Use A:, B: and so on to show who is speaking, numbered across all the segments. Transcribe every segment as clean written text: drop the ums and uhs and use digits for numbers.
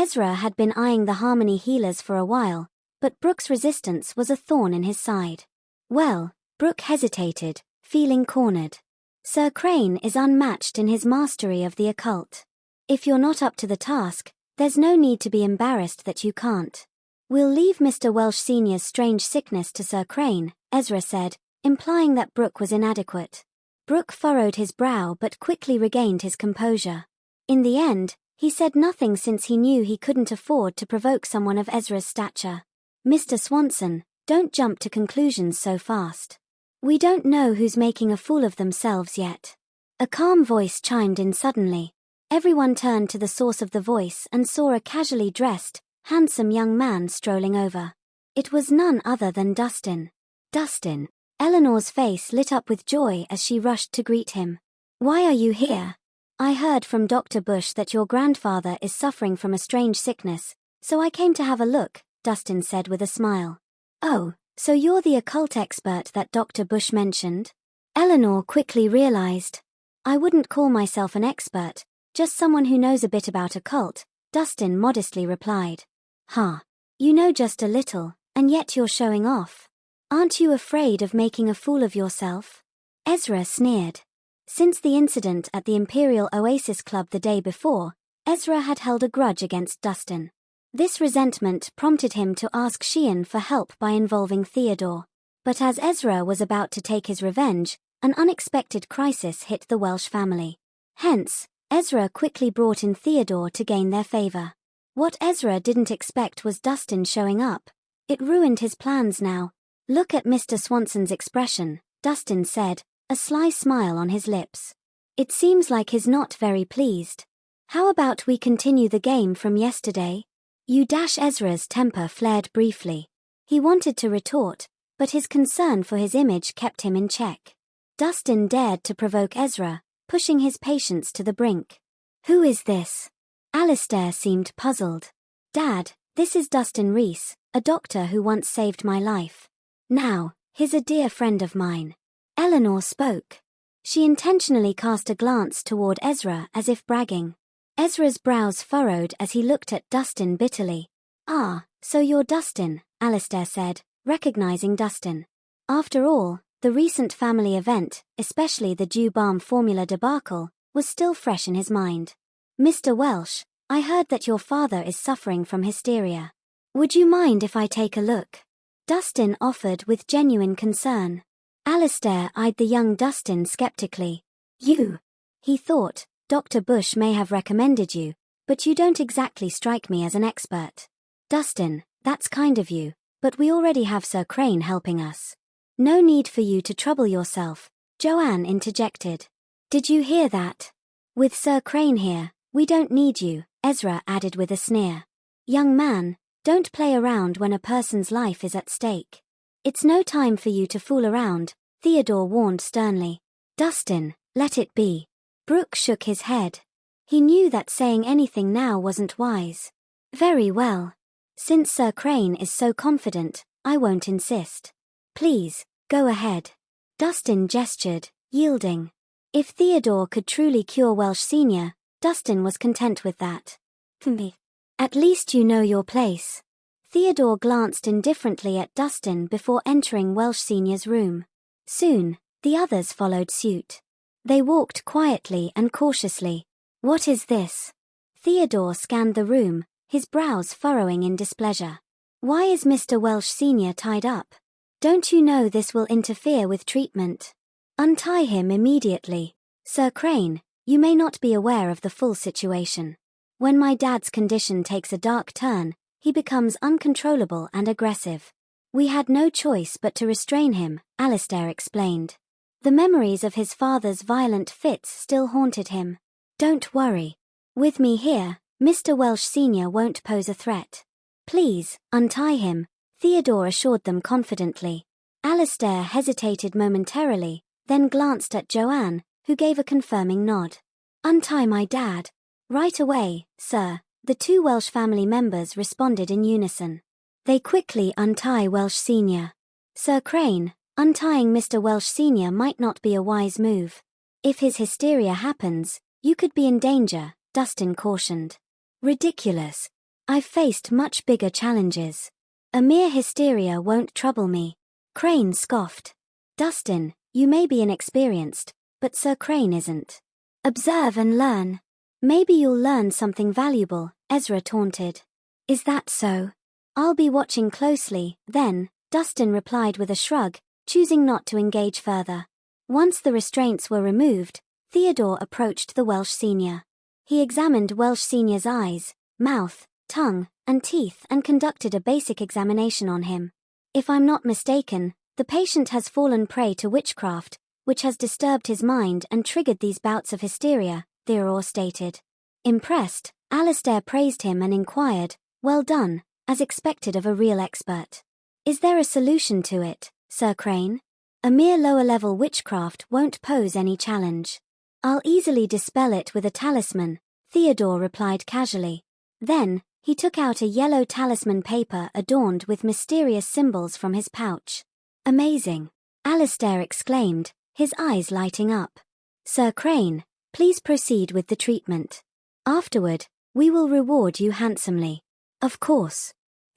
A: Ezra had been eyeing the Harmony healers for a while, but Brooke's resistance was a thorn in his side. Well, Brooke hesitated, feeling cornered. Sir Crane is unmatched in his mastery of the occult. If you're not up to the task, there's no need to be embarrassed that you can't. We'll leave Mr. Welsh Sr.'s strange sickness to Sir Crane, Ezra said, implying that Brooke was inadequate. Brooke furrowed his brow but quickly regained his composure. In the end, he said nothing since he knew he couldn't afford to provoke someone of Ezra's stature. Mr. Swanson, don't jump to conclusions so fast. We don't know who's making a fool of themselves yet. A calm voice chimed in suddenly. Everyone turned to the source of the voice and saw a casually dressed, handsome young man strolling over. It was none other than Dustin. Dustin. Eleanor's face lit up with joy as she rushed to greet him. Why are you here? I heard from Dr. Bush that your grandfather is suffering from a strange sickness, so I came to have a look, Dustin said with a smile. Oh, so you're the occult expert that Dr. Bush mentioned? Eleanor quickly realized. I wouldn't call myself an expert, just someone who knows a bit about occult, Dustin modestly replied. Huh. You know just a little, and yet you're showing off. Aren't you afraid of making a fool of yourself? Ezra sneered. Since the incident at the Imperial Oasis Club the day before, Ezra had held a grudge against Dustin. This resentment prompted him to ask Sheehan for help by involving Theodore. But as Ezra was about to take his revenge, an unexpected crisis hit the Welsh family. Hence, Ezra quickly brought in Theodore to gain their favor. What Ezra didn't expect was Dustin showing up. It ruined his plans now. Look at Mr. Swanson's expression, Dustin said, a sly smile on his lips. It seems like he's not very pleased. How about we continue the game from yesterday? Ezra's temper flared briefly. He wanted to retort, but his concern for his image kept him in check. Dustin dared to provoke Ezra, pushing his patience to the brink. Who is this? Alistair seemed puzzled. Dad, this is Dustin Reese, a doctor who once saved my life. Now, he's a dear friend of mine. Eleanor spoke. She intentionally cast a glance toward Ezra as if bragging. Ezra's brows furrowed as he looked at Dustin bitterly. Ah, so you're Dustin, Alistair said, recognizing Dustin. After all, the recent family event, especially the Dew Balm formula debacle, was still fresh in his mind. Mr. Welsh, I heard that your father is suffering from hysteria. Would you mind if I take a look? Dustin offered with genuine concern. Alistair eyed the young Dustin skeptically. You? He thought, Dr. Bush may have recommended you, but you don't exactly strike me as an expert. Dustin, that's kind of you, but we already have Sir Crane helping us. No need for you to trouble yourself, Joanne interjected. Did you hear that? With Sir Crane here, we don't need you, Ezra added with a sneer. Young man, don't play around when a person's life is at stake. It's no time for you to fool around, Theodore warned sternly. Dustin, let it be. Brooke shook his head. He knew that saying anything now wasn't wise. Very well. Since Sir Crane is so confident, I won't insist. Please, go ahead. Dustin gestured, yielding. If Theodore could truly cure Welsh Sr., Dustin was content with that. At least you know your place. Theodore glanced indifferently at Dustin before entering Welsh Sr.'s room. Soon, the others followed suit. They walked quietly and cautiously. What is this? Theodore scanned the room, his brows furrowing in displeasure. Why is Mr. Welsh Sr. tied up? Don't you know this will interfere with treatment? Untie him immediately. Sir Crane, you may not be aware of the full situation. When my dad's condition takes a dark turn, he becomes uncontrollable and aggressive. We had no choice but to restrain him, Alistair explained. The memories of his father's violent fits still haunted him. Don't worry. With me here, Mr. Welsh Sr. won't pose a threat. Please, untie him, Theodore assured them confidently. Alistair hesitated momentarily, then glanced at Joanne, who gave a confirming nod. Untie my dad. Right away, sir, the two Welsh family members responded in unison. They quickly untie Welsh Sr. Sir Crane, untying Mr. Welsh Sr. might not be a wise move. If his hysteria happens, you could be in danger, Dustin cautioned. Ridiculous. I've faced much bigger challenges. A mere hysteria won't trouble me. Crane scoffed. Dustin, you may be inexperienced, but Sir Crane isn't. Observe and learn. Maybe you'll learn something valuable, Ezra taunted. Is that so? I'll be watching closely, then, Dustin replied with a shrug, choosing not to engage further. Once the restraints were removed, Theodore approached the Welsh senior. He examined Welsh senior's eyes, mouth, tongue, and teeth and conducted a basic examination on him. If I'm not mistaken, the patient has fallen prey to witchcraft, which has disturbed his mind and triggered these bouts of hysteria, Theodore stated. Impressed, Alistair praised him and inquired, well done, as expected of a real expert. Is there a solution to it, Sir Crane? A mere lower-level witchcraft won't pose any challenge. I'll easily dispel it with a talisman, Theodore replied casually. Then, he took out a yellow talisman paper adorned with mysterious symbols from his pouch. Amazing! Alistair exclaimed, his eyes lighting up. Sir Crane, please proceed with the treatment. Afterward, we will reward you handsomely. Of course.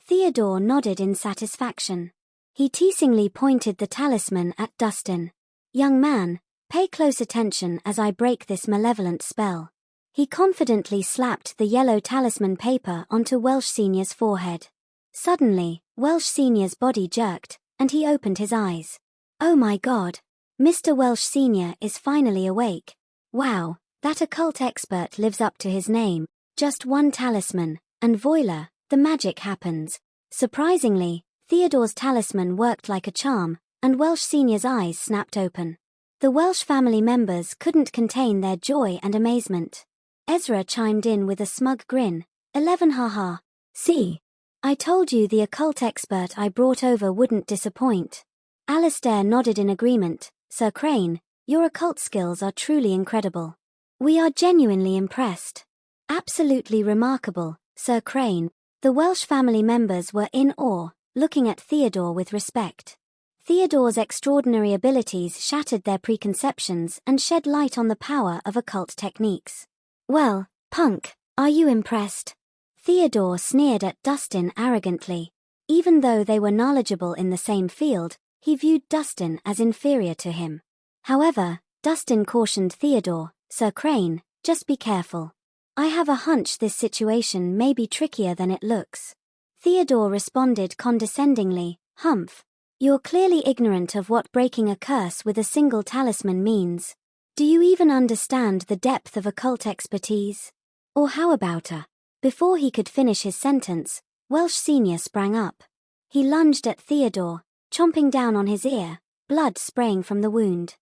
A: Theodore nodded in satisfaction. He teasingly pointed the talisman at Dustin. Young man, pay close attention as I break this malevolent spell. He confidently slapped the yellow talisman paper onto Welsh Senior's forehead. Suddenly, Welsh Senior's body jerked, and he opened his eyes. Oh my God! Mr. Welsh Senior is finally awake. Wow, that occult expert lives up to his name. Just one talisman, and voila, the magic happens. Surprisingly, Theodore's talisman worked like a charm, and Welsh Senior's eyes snapped open. The Welsh family members couldn't contain their joy and amazement. Ezra chimed in with a smug grin. 11 haha. See? I told you the occult expert I brought over wouldn't disappoint. Alistair nodded in agreement. Sir Crane, your occult skills are truly incredible. We are genuinely impressed. Absolutely remarkable, Sir Crane. The Welsh family members were in awe, looking at Theodore with respect. Theodore's extraordinary abilities shattered their preconceptions and shed light on the power of occult techniques. Well, punk, are you impressed? Theodore sneered at Dustin arrogantly. Even though they were knowledgeable in the same field, he viewed Dustin as inferior to him. However, Dustin cautioned Theodore, Sir Crane, just be careful. I have a hunch this situation may be trickier than it looks. Theodore responded condescendingly, Humph. You're clearly ignorant of what breaking a curse with a single talisman means. Do you even understand the depth of occult expertise? Or how about a? Before he could finish his sentence, Welsh Senior sprang up. He lunged at Theodore, chomping down on his ear, blood spraying from the wound.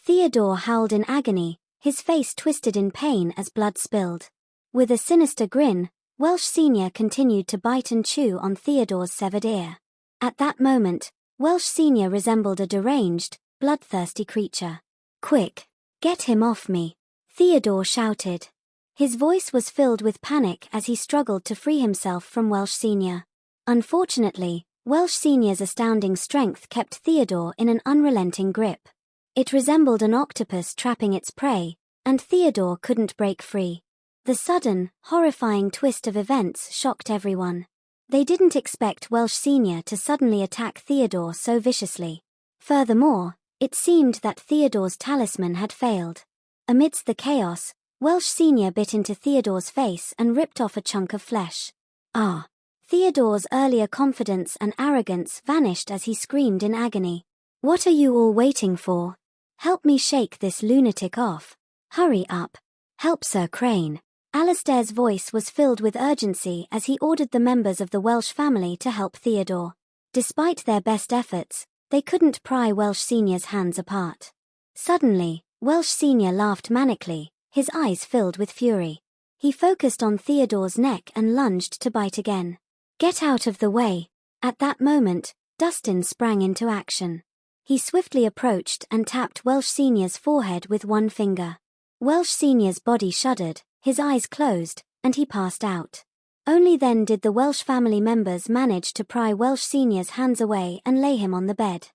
A: Theodore howled in agony, his face twisted in pain as blood spilled. With a sinister grin, Welsh Senior continued to bite and chew on Theodore's severed ear. At that moment, Welsh Senior resembled a deranged, bloodthirsty creature. Quick! Get him off me! Theodore shouted. His voice was filled with panic as he struggled to free himself from Welsh Senior. Unfortunately, Welsh Senior's astounding strength kept Theodore in an unrelenting grip. It resembled an octopus trapping its prey, and Theodore couldn't break free. The sudden, horrifying twist of events shocked everyone. They didn't expect Welsh Senior to suddenly attack Theodore so viciously. Furthermore, it seemed that Theodore's talisman had failed. Amidst the chaos, Welsh Senior bit into Theodore's face and ripped off a chunk of flesh. Ah! Theodore's earlier confidence and arrogance vanished as he screamed in agony. What are you all waiting for? Help me shake this lunatic off. Hurry up. Help Sir Crane. Alistair's voice was filled with urgency as he ordered the members of the Welsh family to help Theodore. Despite their best efforts, they couldn't pry Welsh Senior's hands apart. Suddenly, Welsh Senior laughed manically, his eyes filled with fury. He focused on Theodore's neck and lunged to bite again. Get out of the way! At that moment, Dustin sprang into action. He swiftly approached and tapped Welsh Senior's forehead with one finger. Welsh Senior's body shuddered, his eyes closed, and he passed out. Only then did the Welsh family members manage to pry Welsh Senior's hands away and lay him on the bed.